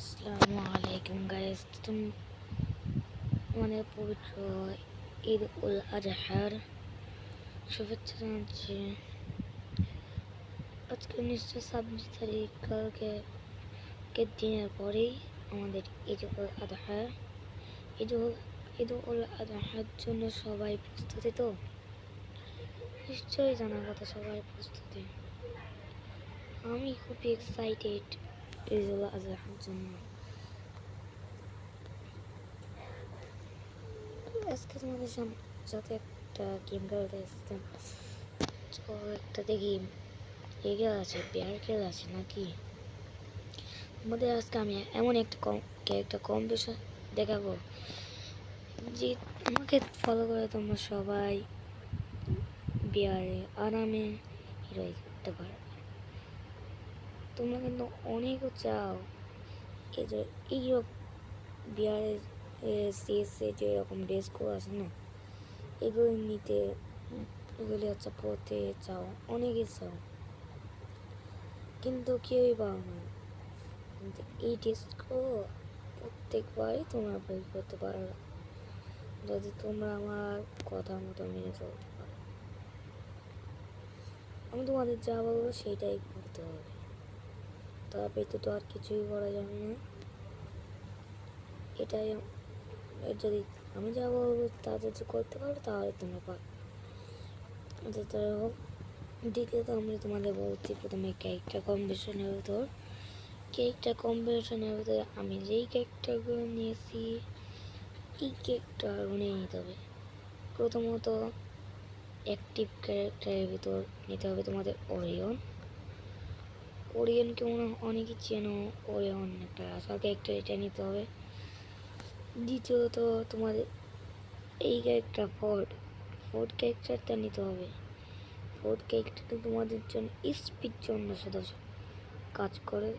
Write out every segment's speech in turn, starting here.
আসসালামু আলাইকুম গাইস। আমাদের পবিত্র ঈদ উল আজহার শুভেচ্ছা জানাচ্ছি। আজকে নিশ্চয় 26 তারিখ, কালকে দিনের পরেই আমাদের ঈদ উল আজহা। ঈদ উল ঈদ উল আজহার জন্য সবাই প্রস্তুতি তো নিশ্চয়ই জানার কথা, সবাই প্রস্তুতি। আমি খুবই এক্সাইটেড ঈদ উল আজহার জন্য। আজকে তোমাদের সাথে একটা গেম খেলতে এসেছিলাম, তো একটা দেখি এগেল আছে, বেয়ার খেল আছে নাকি। তোমাদের আজকে আমি এমন একটা কম্পিটিশন দেখাবো যে আমাকে ফলো করে তোমরা সবাই বিয়ারে আরামে হিরো করতে পারবে। তোমরা কিন্তু অনেকও চাও এই যে এইরকম বিয়ারে সিএসএ যে এরকম ড্রেসগুলো আছে না, এগুলো নিতে, এগুলি হচ্ছে পড়তে চাও, অনেকে চাও, কিন্তু কেউই পাও না। কিন্তু এই ড্রেসগুলো প্রত্যেকবারই তোমরা বই করতে পারো যদি তোমরা আমার কথা মতো মেনে চলতে পারো। আমি তোমাদের যা বলবো সেইটাই করতে হবে, তবে তো আর কিছুই করা যাবে না। এটাই যদি আমি যা বলবো তা যদি করতে পারো তাহলে তোমরা পারো। যাই হোক, দ্বিতীয়ত আমি তোমাদের বলছি প্রথমে ক্যারেক্টার কম্বিনেশনের ভিতরে আমি যেই ক্যারেক্টারগুলো নিয়েছি এই ক্যারেক্টারগুলো নিতে হবে। প্রথমত অ্যাক্টিভ ক্যারেক্টারের ভিতর নিতে হবে তোমাদের ওরিয়নকে মনে অনেকে চেনো, ওরিয়ন একটা আসল ক্যারেক্টার, এটা নিতে হবে। দ্বিতীয়ত তোমাদের এই ক্যারেক্টার ফোর্ড ক্যারেক্টারটা নিতে হবে। ফোর্ড ক্যারেক্টারটা তোমাদের জন্য স্পিড জন্য শুধু কাজ করে,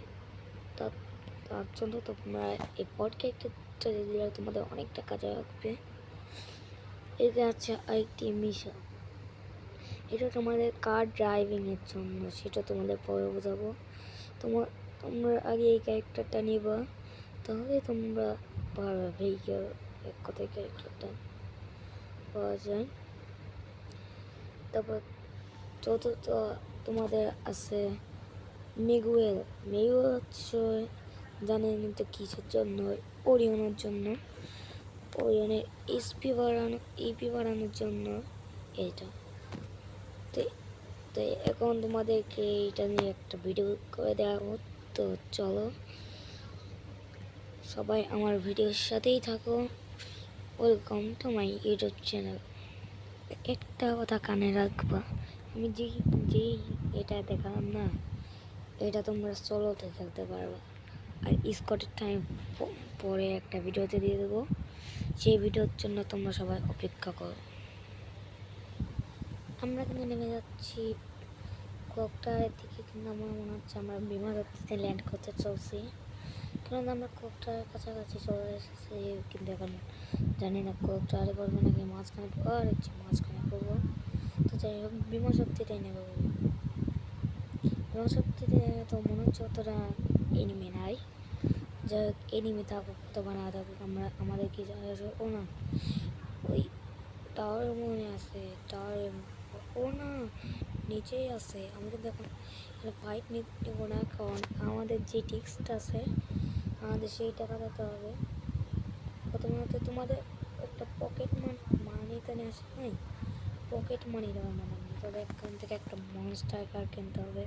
তার জন্য তোমরা এই ফোর্ড ক্যারেক্টারটা দিলে তোমাদের অনেকটা কাজে লাগবে। এটা আছে আরেকটি মিশন, এটা তোমাদের কার ড্রাইভিংয়ের জন্য, সেটা তোমাদের পরে বোঝাবো। তোমরা আগে এই ক্যারেক্টারটা নিবা, তাহলে তোমরা পারবে ভেহিকেল এক কথায় ক্যারেক্টারটা পাওয়া যায়। তারপর চতুর্থ তোমাদের আছে মিগুয়েল হচ্ছে জানেন তো কিসের জন্য, ওরিয়নের জন্য, ওরিয়নের ইপি বাড়ানোর জন্য এটা। তো এখন তোমাদেরকে এটা নিয়ে একটা ভিডিও করে দেওয়া, তো চলো সবাই আমার ভিডিওর সাথেই থাকো। Welcome to my YouTube channel. একটা কথা কানে রাখবা, আমি যেই এটা দেখালাম না, এটা তোমরা সোলোতে খেলতে পারবা। আর স্কটের টাইম পরে একটা ভিডিওতে দিয়ে দেবো, সেই ভিডিওর জন্য তোমরা সবাই অপেক্ষা করো। আমরা কিন্তু নেমে যাচ্ছি কোকটারের দিকে, কিন্তু আমার মনে হচ্ছে আমরা বিমানবন্দরে ল্যান্ড করতে চলছি, কারণ আমরা কোকটারের কাছাকাছি চলে এসেছি। কিন্তু এখন জানি না কোকটারে করবো নাকি মাঝখানে করবো। তো যাই হোক, বিমান শক্তিটাই নেবো। বিমান শক্তিতে তো মনে হচ্ছে অতটা এনিমি নাই, যাই হোক এনিমি থাকুক অথবা না থাকুক, আমাদের কি যায় ও না। ওই টাওয়ারের মনে আছে, ও না নিচেই আছে। আমি কিন্তু এখন ফাইট নিব না, কারণ আমাদের যে টিক্সটা আছে আমাদের সেই টাকা দিতে হবে। প্রথমত তোমাদের একটা পকেট মানি তো আসে নাই, পকেট মানি দেওয়া মানে নিতে হবে। এখান থেকে একটা মনস্টার কার কিনতে হবে।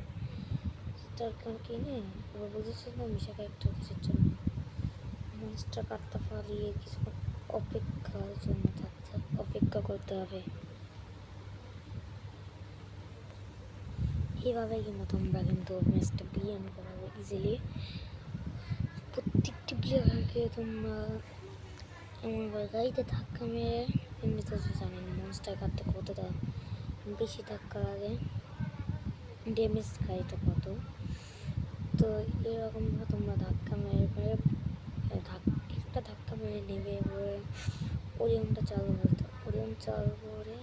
মনস্টার কার কিনে এবার বুঝেছি না মিশাকে একটা কিছুর জন্য মনস্টার কার্ডটা ফালিয়ে কিছুক্ষণ অপেক্ষা করতে হবে। এইভাবে কিন্তু তোমরা কিন্তু ম্যাচটা ক্লিয়ার নিতে পারবে ইজিলি। প্রত্যেকটি প্লেয়ারকে তোমরা এমনভাবে গাড়িতে ধাক্কা মেরে, এমনি তো জানেন মনস্টার কাটতে কতটা বেশি ধাক্কা লাগে, ড্যামেজ গাড়িটা কত। তো এরকমভাবে তোমরা ধাক্কা মেরে একটা ধাক্কা মেরে নেবে। এবারে ওরিয়নটা চালু করে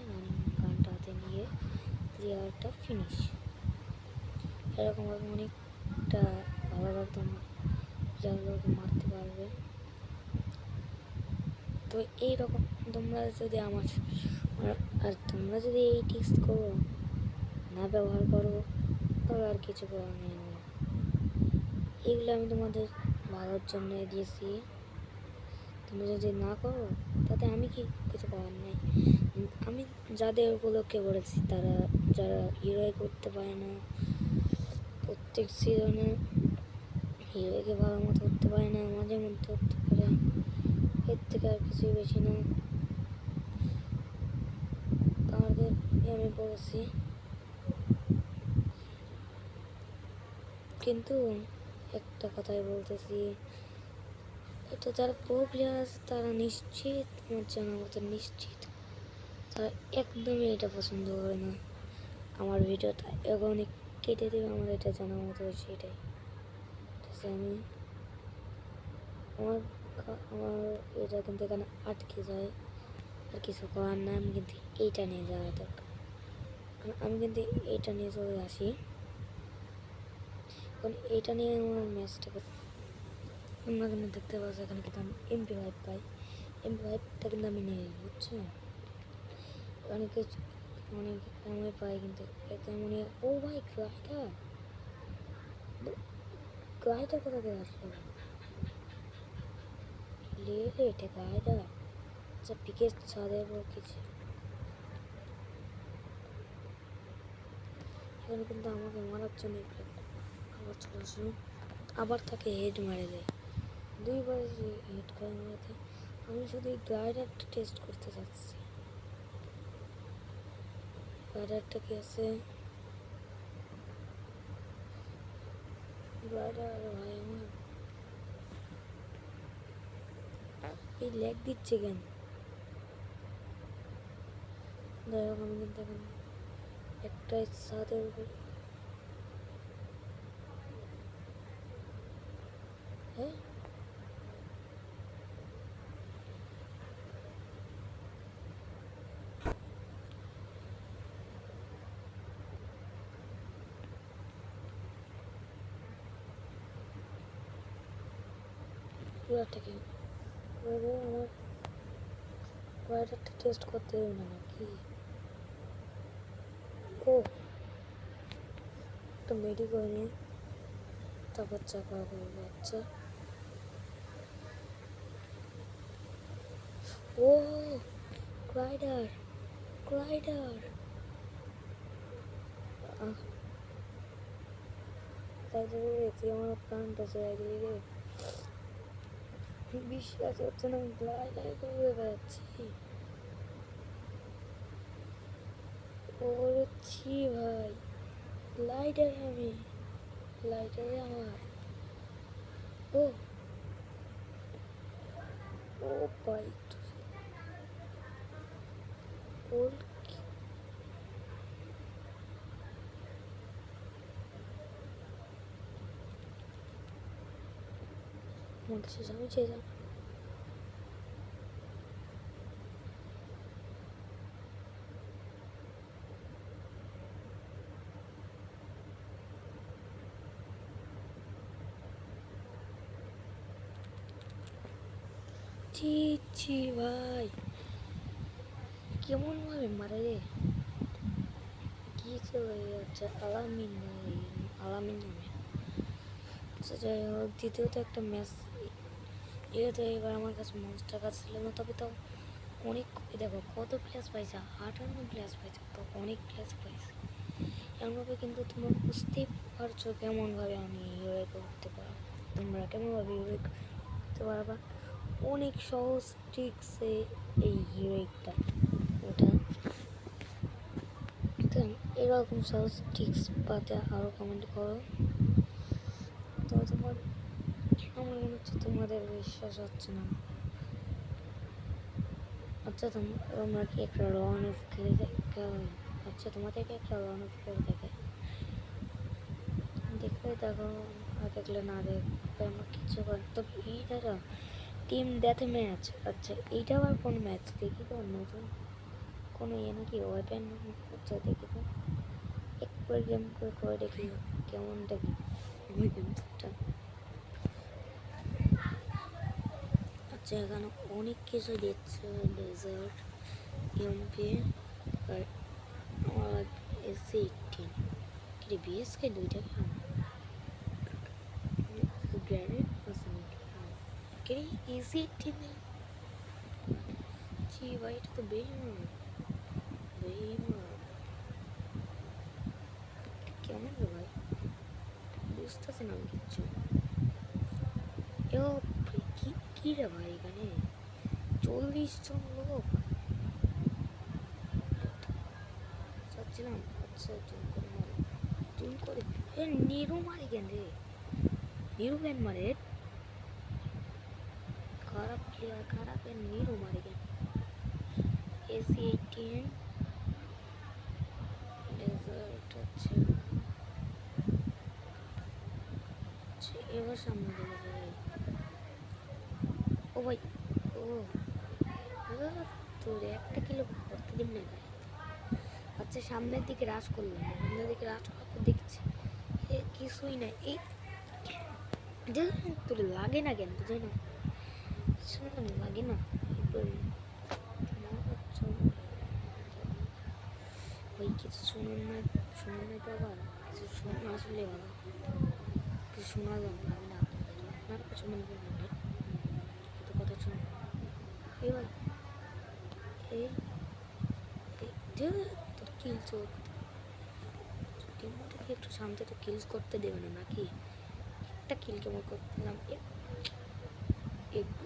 গানটা হাতে নিয়ে প্লেয়ারটা ফিনিশ। এরকমভাবে অনেকটা ভালোভাবে তোমরা প্লেয়ারগুলোকে মারতে পারবে। তো এইরকম তোমরা যদি আর তোমরা যদি এই টিক্স করো না ব্যবহার করো তাহলে আর কিছু করার নেই আমার। এগুলো আমি তোমাদের ভালোর জন্য দিয়েছি, তোমরা যদি না করো তাতে আমি কিছু করার নেই। আমি যাদের উপলক্ষে বলেছি তারা যারা হিরোই করতে পারে না, প্রত্যেক সিজনে হিরোইকে ভালো মতো করতে পারে না, মাঝে মধ্যে করতে পারে, এর থেকে আর কিছুই বেশি না, তাদের আমি বলেছি। কিন্তু একটা কথাই বলতেছি, এটা যারা প্রো প্লেয়ার আছে তারা নিশ্চিত, আমার জানা মতো নিশ্চিত তারা একদমই এটা পছন্দ করে না। আমার ভিডিওটা এখনই কেটে দেবে, আমার এটা জানা মতো সেটাই। ঠিক আছে, আমার আমার এটা কিন্তু এখানে আটকে যায়, আর কিছু করার না, আমি কিন্তু এইটা নিয়ে যাওয়া দরকার। আমি কিন্তু এইটা নিয়ে চলে আসি, কারণ এইটা নিয়ে আমার ম্যাচটাকে তোমরা কিন্তু দেখতে পাচ্ছ এখানে কিন্তু আমি MP5 পাই। MP5টা কিন্তু আমি নিয়ে বুঝছো, অনেক আমি পাই কিন্তু এতে মনে ও ভাই গাড়িটা কোথা থেকে আসলো এটা গাড়িটা। আচ্ছা পিকের ছাদের উপর কিছু এখানে কিন্তু আমাকে মারার জন্য আবার চলে আসলো, আবার তাকে হেড মারে দেয়, দুইবার হেড করে মারে দেয়। আমি শুধু এই গ্লাইডারটা টেস্ট করতে চাচ্ছি, গ্লাইডারটা কি আছে, গ্লাইডার ভাই আমার এই ল্যাগ দিচ্ছে কেন। যাই হোক আমি কিন্তু এখন একটা ছাদের উপর, হ্যাঁ গ্লাইডারটা কি আমার গ্লাইডারটা টেস্ট করতে দেবে না নাকি। ও একটা মেডি করে নিই, তারপর চাপা করবো। আচ্ছা ও গ্লাইডার গ্লাইডার তুই আমার প্রাণটা চলে দিলি রে, বিশ্বাস হচ্ছে না, গ্লাইডার করে বেড়াচ্ছি। ওরছি ভাই গ্লাইডার, আমি গ্লাইডারে আমার ও ও ভাই ওর মধ্যে শেষ আমি চেয়ে যাও। ছি ছি ভাই কেমন ভাবে মারে রে, কি চলে যাচ্ছে আলামিন ভাই, আলামিন নামে। আচ্ছা যাই হোক, দ্বিতীয়ত একটা ম্যাচ যেহেতু এবার আমার কাছে মনস্টার কাছে ছিল না, তবে তো অনেক দেখো কত প্লেস পাইছে, 58 প্লেস পাইছে, তো অনেক প্লেস পাইছে এমনভাবে। কিন্তু তোমরা বুঝতেই পারছো কেমনভাবে আমি হিরো করতে পারবো, তোমরা কেমনভাবে হিরো করতে পারবা। অনেক সহজ ট্রিক্সে এই হিরোইকটা ওটা, তো এরকম সহজ ট্রিক্স পাতে আরও কমেন্ট করো। তো আমার মনে হচ্ছে তোমাদের বিশ্বাস হচ্ছে না। আচ্ছা তোমরা কি একটা রান অফ খেলে দেখো, আচ্ছা তোমাদেরকে একটা রান অফ করে দেখলে দেখো, আর দেখলে না দেখো আমার কিছু করে। তবে এইটা টিম ডেথ ম্যাচ, আচ্ছা এইটা আবার কোন ম্যাচ দেখি তো, নতুন কোনো নাকি ওয়েপেন, আচ্ছা দেখি তো একবার গেম করে দেখি কেমন দেখি ওই গেমটা। হচ্ছে এখানে অনেক কিছু দিচ্ছে, ডেজার্ট, এমপি আর আমার এসি 18 কি বিএসকে দুইটা খাম গ্র্যানেড আছে নাকি কি এসি 18 জি ভাই এটা তো বেইমান বেইমান কেমন রে ভাই বুঝতেছি না আমি কিচ্ছু কি কি রে ভাই এখানে 40 জন লোক চাচ্ছিলাম আচ্ছা তুমি করে এ নিরু মারি কেন রে নিরু কেন মারে খারাপ প্লেয়ার খারাপ এ নিরু মারি কেন এসি 18 ডেজার্ট আছে এবার সামনে দিকে যাই ও ভাই ও তোর একটা কিলো করতে দিন না ভাই আচ্ছা সামনের দিকে রাশ করলাম সামনের দিকে রাশ করার দেখছি কিছুই না এই তোর লাগে না কেন বুঝাই না লাগে না ওই কিছু শোনেন না তো আবার কিছু শোনা আসলে ভালো কিছু শোনা যাবে না আমি না আপনার কিছু মনে করবেন না এত কথা শুনে এই ভাই এই তোর কিল চোখ টিমটাকে একটু শান্তিতে কিলস করতে দেবে না নাকি একটা কিল কেমন করলাম একটু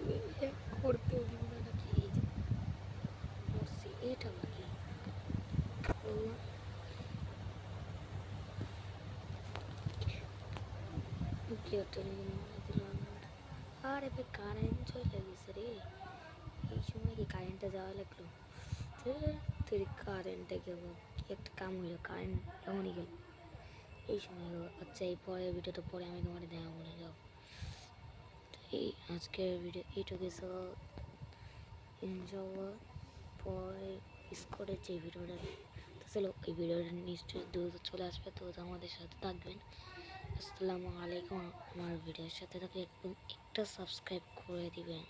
করতেও দিবে না নাকি এই যে মরছি এটা বাকি বললাম প্লেয়ারটা দিলাম আরে ভাই কারেন্ট চলে গেছে রে এই সময় কি কারেন্টটা যাওয়া লাগলো তোর কারেন্টটা গেল একটা কাম হইলো কারেন্ট এমনই গেল এই সময় আচ্ছা এই পরের ভিডিওটা পরে আমি তোমার দেখা বলে যাও এই আজকের ভিডিও এইটুকু সব ইনশাআল্লাহ পরে স্কোরের যে ভিডিওটা তো চলো এই ভিডিওটা নিশ্চয়ই দ্রুত চলে আসবে তো আমাদের সাথে থাকবেন আসসালামু আলাইকুম আমার ভিডিওর সাথে থাকে একদম একটা সাবস্ক্রাইব করে দিবেন